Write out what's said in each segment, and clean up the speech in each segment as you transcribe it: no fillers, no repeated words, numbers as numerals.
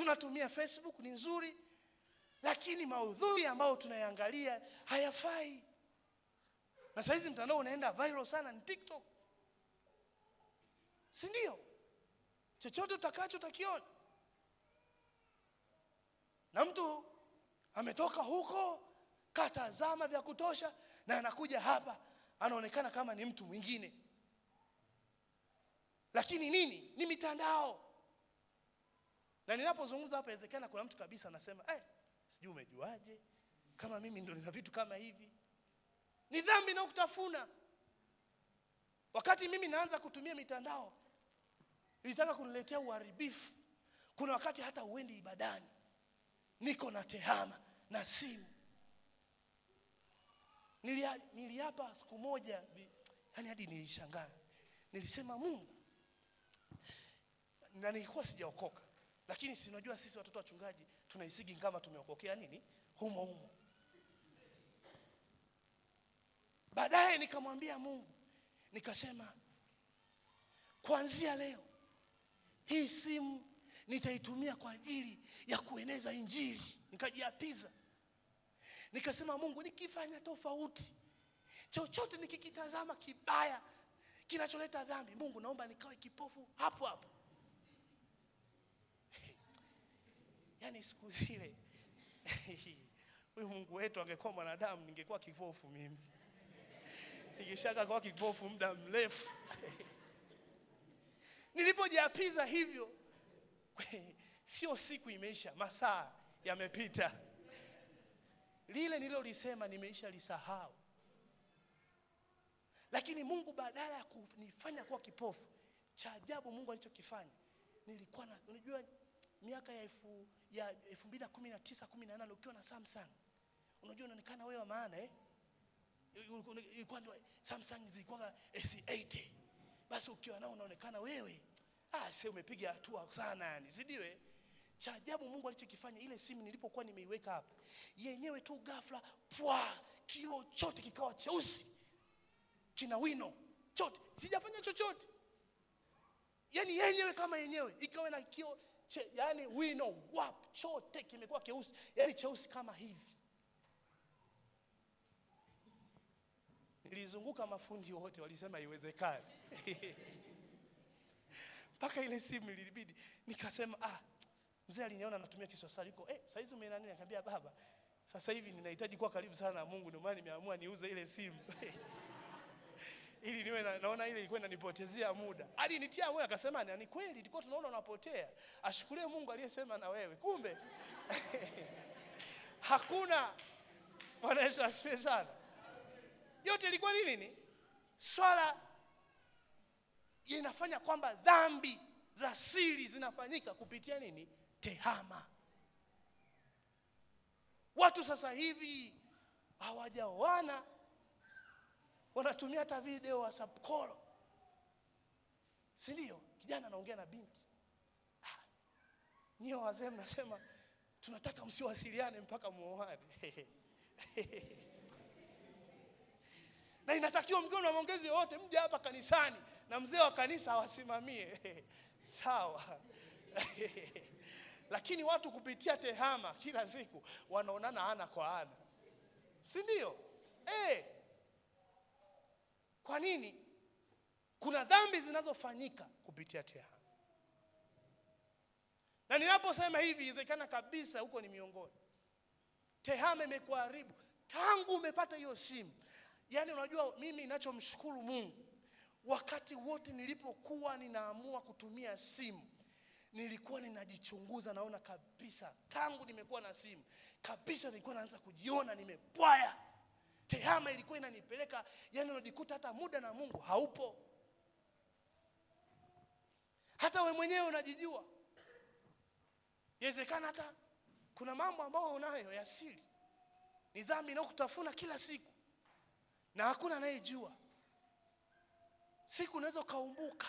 Tunatumia Facebook, ni nzuri, lakini maudhui ambayo tunayaangalia hayafai. Na sasa hizi mtandao unaenda viral sana ni TikTok. Si ndio? Chochote utakacho utakiona. Na mtu ametoka huko, katazama vya kutosha, na anakuja hapa anaonekana kama ni mtu mwingine. Lakini nini? Ni mitandao. Na ninapozungumza hapa inawezekana kuna mtu kabisa anasema, sijui umejuaje kama mimi ndio nina vitu kama hivi. Ni dhambi na kutafuna. Wakati mimi naanza kutumia mitandao, ilitaka kuniletea uharibifu. Kuna wakati hata uendi ibadani, niko na tehama na simu. Niliapa siku moja, yani hadi nilishangaa. Nilisema Mungu, na nilikuwa sijaokoka, lakini sinajua sisi watoto wachungaji tunaisigi kama tumeokokea nini humo. Baadaye nikamwambia Mungu, nikasema kuanzia leo hii simu nitaitumia kwa ajili ya kueneza injili. Nikajiapiza. Nikasema Mungu, nikifanya tofauti, chochote nikikitazama kibaya kinacholeta dhambi, Mungu naomba nikawe kipofu hapo hapo. Yaani siku zile huyu Mungu wetu angekuwa mwanadamu, ningekuwa kipofu mimi. Ningeshaka kwa kipofu muda mrefu. Nilipojiapiza hivyo, sio siku imeisha, masaa yamepita. Lile nilolisema nimeisha lisahau. Lakini Mungu badala ya kunifanya kuwa kipofu, cha ajabu Mungu alichokifanya, nilikuwa na, unajua miaka ya 2019 18 ukiwa na Samsung, unajua unaonekana wewe wa maana ilikuwa ndio Samsung zilikuwa S80. Basi ukiwa nao unaonekana wewe sasa umepiga hatua sana yani, sidiwe. Cha ajabu Mungu alichokifanya, ile simu nilipokuwa nimeiweka hapa, yenyewe tu ghafla kioo chote kikawa cheusi, kina wino chote, sijafanya chochote. Yani yenyewe kama yenyewe ikawa na kioo yani wino chote kimekuwa keusi, yani cheusi kama hivi. Nilizunguka mafundi wote, walisema haiwezekani. Mpaka ile simu ilibidi nikasema mzee aliniona natumia Kiswahili yuko sasa hizi umeona nini? Nikamwambia baba, sasa hivi ninahitaji kuwa karibu sana na Mungu, ndio maana nimeamua niuze ile simu. Ili niwe naona ile ilikuwa inanipotezea muda. Alinitia moyo akasema ni kweli tulikuwa tunaona unapotea. Ashukurie Mungu aliyesema na wewe. Kumbe hakuna. Bwana Yesu asifiwe sana. Yote ilikuwa nini? Swala inafanya kwamba dhambi za siri zinafanyika kupitia nini? Tehama. Watu sasa hivi hawajaoana, wanatumia hata video WhatsApp call. Si ndio? Kijana anaongea na binti. Nyie wazee mnasema tunataka msiwasiliane mpaka muoane. Na inatakiwa mkiwa na maongezi yote mje hapa kanisani na mzee wa kanisa awasimamie. Sawa. Lakini watu kupitia tehama kila siku wanaonana ana kwa ana. Si ndio? Kwa nini? Kuna dhambi zinazofanyika kupitia tehama. Na ninaposema hivi inawezekana kabisa huko ni miongoni. Tehama imekuharibu tangu umepata hiyo simu. Yaani unajua mimi ninachomshukuru Mungu, wakati wote nilipokuwa ninaamua kutumia simu, nilikuwa ninajichunguza, naona kabisa tangu nimekuwa na simu kabisa nilikuwa naanza kujiona nimepwaya. Tehama ilikuwa inanipeleka, yani unajikuta hata muda na Mungu haupo. Hata we mwenyewe unajijua. Inawezekana hata kuna mambo ambayo unayo ya siri, ni dhambi inayokutafuna kila siku na hakuna anayejua. Siku unaweza kaumbuka,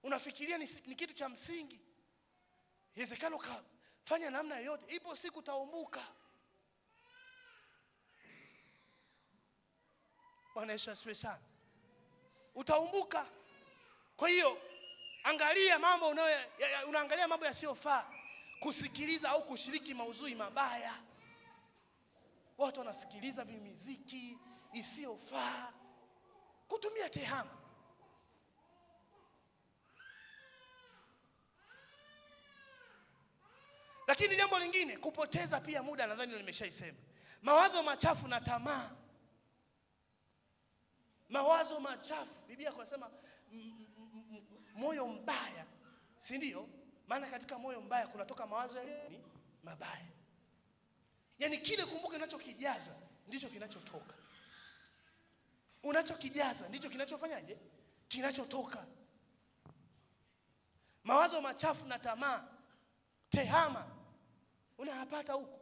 unafikiria ni kitu cha msingi, inawezekana ukafanya namna yoyote, ipo siku utaumbuka. Bwana Yesu asifiwe sana. Utaumbuka. Kwa hiyo Angalia mambo unaangalia mambo yasiyofaa, kusikiliza au kushiriki maudhui mabaya. Watu wanasikiliza vimiziki isiyofaa, kutumia tehama. Lakini jambo lingine, kupoteza pia muda, nadhani nimeshaisema. Mawazo machafu na tamaa. Mawazo machafu, Biblia inasema moyo mbaya, si ndio? Maana katika moyo mbaya kunatoka mawazo ni mabaya. Yaani kile, kumbuka, unachokijaza ndicho kinachotoka. Unachokijaza ndicho kinachofanyaje? Kinachotoka. Mawazo machafu na tamaa, tehama, unayapata huko,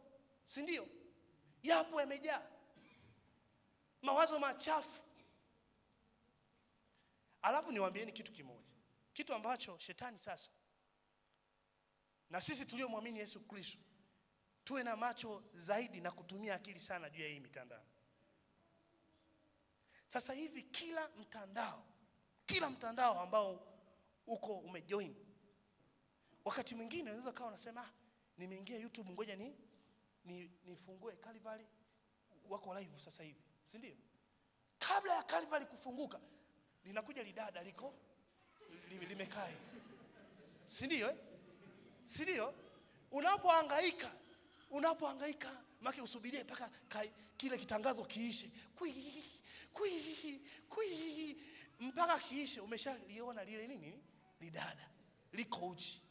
si ndio? Yapo, yamejaa mawazo machafu. Alafu niwaambieni kitu kimoja, kitu ambacho shetani sasa, na sisi tuliomwamini Yesu Kristo tuwe na macho zaidi na kutumia akili sana juu ya hii mitandao. Sasa hivi kila mtandao ambao uko umejoin, wakati mwingine unaweza kawa unasema nimeingia YouTube, ngoja nifungue Calvary, wako live sasa hivi, si ndio? Kabla ya Calvary kufunguka, linakuja lidada liko limekaa, si ndio? Si ndio? Unapohangaika maki usubirie mpaka kile kitangazo kiishe, mpaka kiishe, umeshaliona lile nini, lidada liko uchi.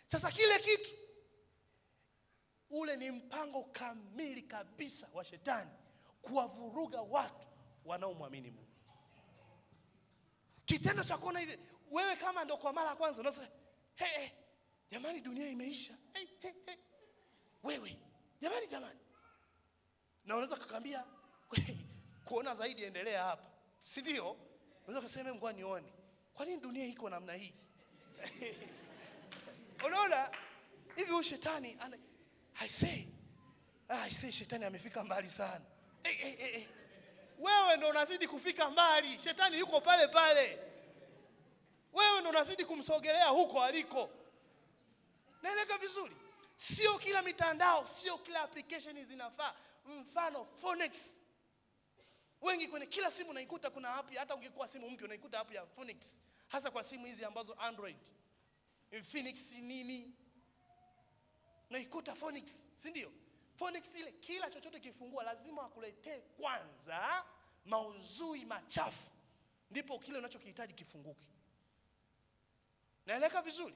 Sasa kile kitu, ule ni mpango kamili kabisa wa shetani kuwavuruga watu wanaomwamini Mungu. Kitendo cha kuona ile, wewe kama ndo kwa mara ya kwanza unasema jamani, dunia imeisha. Wewe jamani, na unaweza kukwambia kuona zaidi, endelea hapa, si ndio? Unaweza kusema ngoja nione kwa nini dunia iko namna hii. Unaona hivi shetani I say shetani amefika mbali sana. Wewe ndo unazidi kufika mbali, shetani yuko pale pale. Wewe ndo unazidi kumsogelea huko aliko. Naeleka vizuri? Sio kila mitandao, sio kila application zinafaa. Mfano Phoenix, wengi kwenye kila simu unaikuta kuna app, hata ungekuwa simu mpya unaikuta app ya Phoenix, hasa kwa simu hizi ambazo Android, Phoenix nini, unaikuta Phoenix, si ndio? Phoenix ile, kila chochote kifungua lazima akuletee kwanza maudhui machafu, ndipo kile unachokihitaji kifunguke. Naeleka vizuri?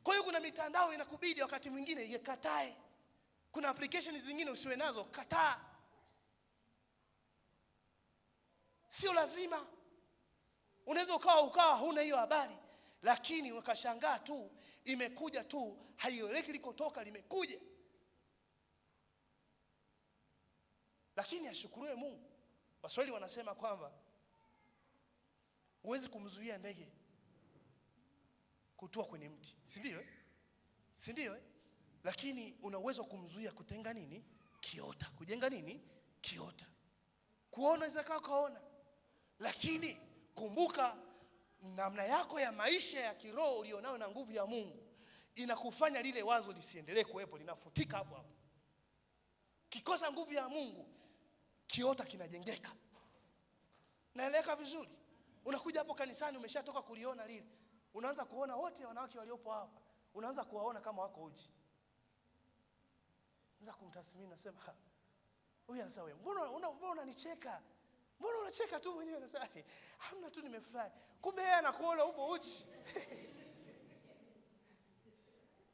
Kwa hiyo kuna mitandao inakubidi wakati mwingine ikatae. Kuna application zingine usiwe nazo, kataa. Sio lazima. Unaweza ukawa huna hiyo habari, lakini ukashangaa tu imekuja tu, haieleki likotoka, limekuja. Lakini ashukuriwe Mungu. Waswahili wanasema kwamba huwezi kumzuia ndege kutua kwenye mti, si ndio? Si ndio? Lakini una uwezo kumzuia kutenga nini? Kiota. Kujenga nini? Kiota. Kuona izaka kaona. Lakini kumbuka, namna yako ya maisha ya kiroho ulionao na nguvu ya Mungu inakufanya lile wazo lisiendelee kuwepo, linafutika hapo hapo. Kikosa nguvu ya Mungu, kiota kinajengeka. Naeleka vizuri? Unakuja hapo kanisani, umeshatoka kuliona lile, unaanza kuona wote wanawake waliopo hapa, unaanza kuwaona kama wako uchi. Unaanza kumtathmini, unasema huyu anasema wewe, mbona unanicheka? Mbona unacheka tu mwenyewe? Unasema hamna tu, nimefurahi. Kumbe yeye anakuona upo uchi.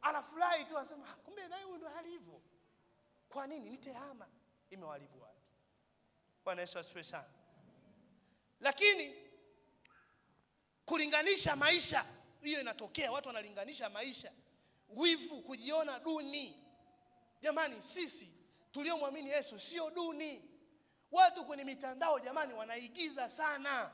Anafurahi tu, anasema kumbe naye ndio hali hivyo. Kwa nini? Ni tehama imewaharibu watu. Bwana Yesu asifiwe sana. Lakini kulinganisha maisha, hiyo inatokea, watu wanalinganisha maisha. Wivu, kujiona duni. Jamani, sisi tuliomwamini Yesu sio duni. Watu kwenye mitandao jamani wanaigiza sana.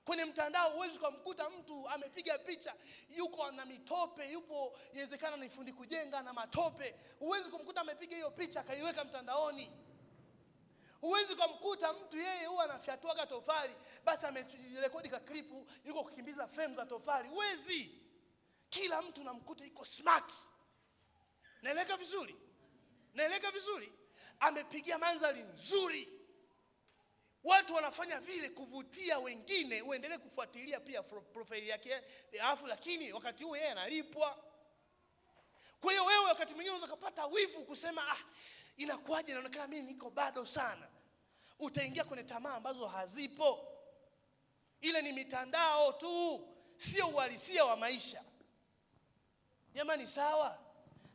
Kwenye mtandao huwezi kumkuta mtu amepiga picha yuko na mitope, yupo inawezekana ni fundi kujenga na matope. Huwezi kumkuta amepiga hiyo picha akaiweka mtandaoni. Huwezi kumkuta mtu yeye huwa anafyatuaga tofali, basi amerekodi ka clip yuko kukimbiza frame za tofali. Huwezi. Kila mtu namkuta yuko smart. Naeleka vizuri? Naeleka vizuri? Amepigia mandhari nzuri. Watu wanafanya vile kuvutia wengine uendelee kufuatilia pia profile yake, alafu lakini wakati huo yeye analipwa. Kwa hiyo wewe wakati mwingine unaweza kupata wivu kusema inakuwaje inaonekana mimi niko bado sana. Utaingia kwenye tamaa ambazo hazipo. Ile ni mitandao tu, sio uhalisia wa maisha. Jamani sawa?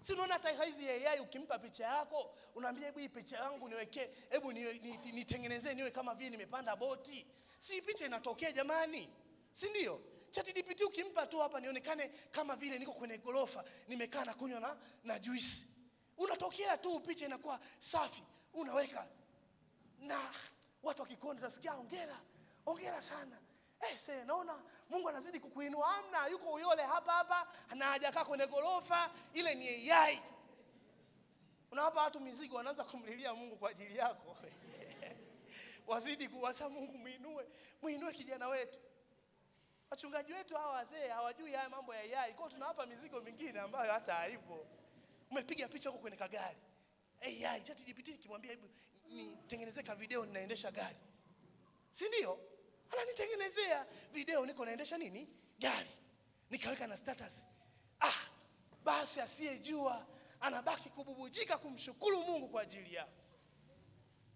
Si unaona hata hizi AI ukimpa picha yako, unaambia hebu hii picha yangu niwekee, hebu nitengenezee niwe kama vile nimepanda boti. Si picha inatokea jamani? Si ndio? ChatGPT ukimpa tu hapa nionekane kama vile niko kwenye gorofa, nimekaa na kunywa na juice. Unatokea tu, picha inakuwa safi, unaweka. Na watu wakikuona utasikia hongera, hongera sana. Sasa naona Mungu anazidi kukuinua. Amna, yuko uyole hapa na hajakaa kwenye gorofa, ile ni AI. Unawapa watu mizigo, wanaanza kumlilia Mungu kwa ajili yako. Wazidi kuwasa Mungu muinue kijana wetu. Wachungaji wetu hawa wazee hawajui haya mambo ya AI. Kwa tunawapa mizigo mingine ambayo hata haipo. Umepiga picha huko kwenye kagari. AI ChatGPT kimwambia hebu nitengenezee ka video ninaendesha gari. Si ndio? Ananitengenezea video niko naendesha nini? Gari. Nikaweka na status. Basi asiyejua anabaki kububujika kumshukuru Mungu kwa ajili yao.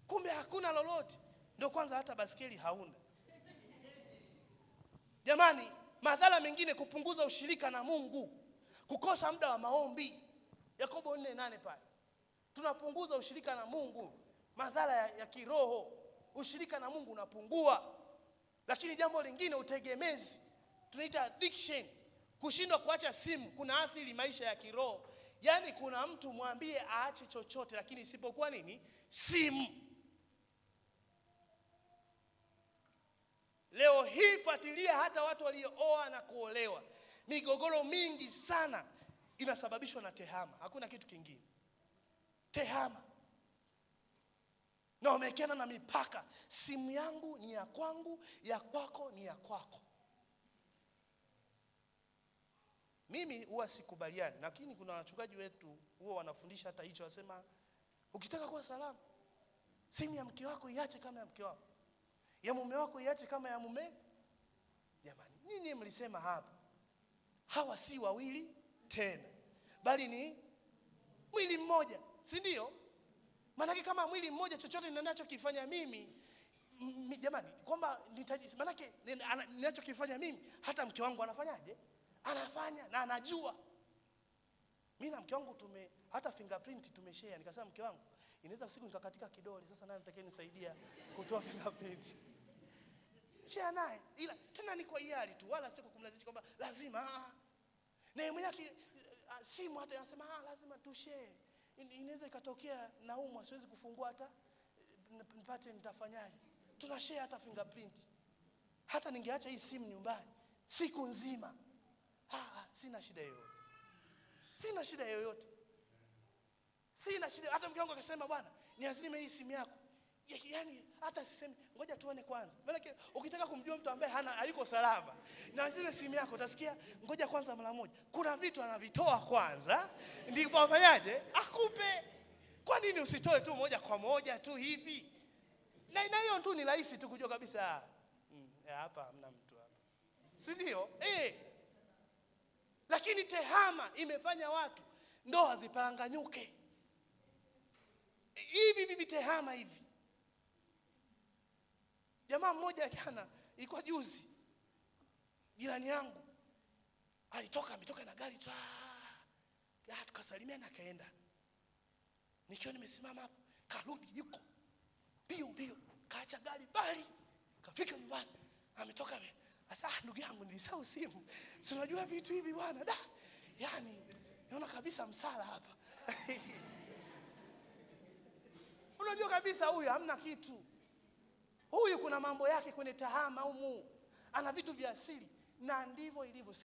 Kumbe hakuna lolote. Ndio kwanza hata baskeli hauna. Jamani, madhara mengine kupunguza ushirika na Mungu. Kukosa muda wa maombi. Yakobo 4:8 pale. Tunapunguza ushirika na Mungu. Madhara ya kiroho. Ushirika na Mungu unapungua. Lakini jambo lingine, utegemezi. Tunaita addiction. Kushindwa kuacha simu kuna athiri maisha ya kiroho. Yaani kuna mtu mwambie aache chochote lakini isipokuwa nini? Simu. Leo hii fuatilia hata watu waliooa na kuolewa. Migogoro mingi sana inasababishwa na tehama. Hakuna kitu kingine. Tehama. Na wamewekeana na mipaka. Simu yangu ni ya kwangu, ya kwako ni ya kwako. Mimi huwa sikubaliani, lakini kuna wachungaji wetu huwa wanafundisha hata hicho, wasema ukitaka kuwa salama, simu ya mke wako iache kama ya mke wako. Ya mume wako iache kama ya mume. Jamani, nyinyi mlisema hapa hawa si wawili tena, bali ni mwili mmoja, si ndio? Maana kama mwili mmoja chochote ninachokifanya mimi jamani, kwamba maana ninachokifanya mimi hata mke wangu anafanyaje? Anafanya na anajua. Mimi na mke wangu hata fingerprint tumeshare. Nikasema mke wangu, inaweza siku nikakatika kidole, sasa nani nitakaye nisaidia kutoa fingerprint? Share naye. Ila tena ni kwa hiari tu, wala sio kumlazimisha kwamba lazima. Na yeye mwenyewe simu hata anasema lazima tu share. Inaweza ikatokea naumwa siwezi kufungua hata nipate nitafanyaje? Tuna share hata fingerprint. Hata ningeacha hii simu nyumbani siku nzima, sina shida yoyote. Sina shida yoyote. Sina shida. Hata mke wangu akasema bwana, niazime hii simu yako. Yaani hata sisemi ngoja tuone kwanza. Maana ukitaka kumjua mtu ambaye hayuko salama, niazime simu yako, utasikia ngoja kwanza mara moja. Kuna vitu anavitoa kwanza, ndipo afanyaje? Akupe. Kwa nini usitoe tu moja kwa moja tu hivi? Na hiyo tu ni rahisi tu kujua kabisa hapa hamna mtu hapa. Si ndio? Lakini tehama imefanya watu ndoa ziparanganyuke. Hivi bibi tehama hivi. Jamaa mmoja jana, ilikuwa juzi, jirani yangu ametoka na gari tu. Tukasalimia na kaenda. Nikiwa nimesimama hapo, karudi yuko pio kaacha gari bali kafika nyumbani. Ametoka sasa, ndugu yangu nilisahau simu. Si unajua vitu hivi bwana, yaani naona kabisa msala hapa. Unajua kabisa huyu hamna kitu. Huyu kuna mambo yake kwenye tahama humu. Ana vitu vya asili, na ndivyo ilivyo.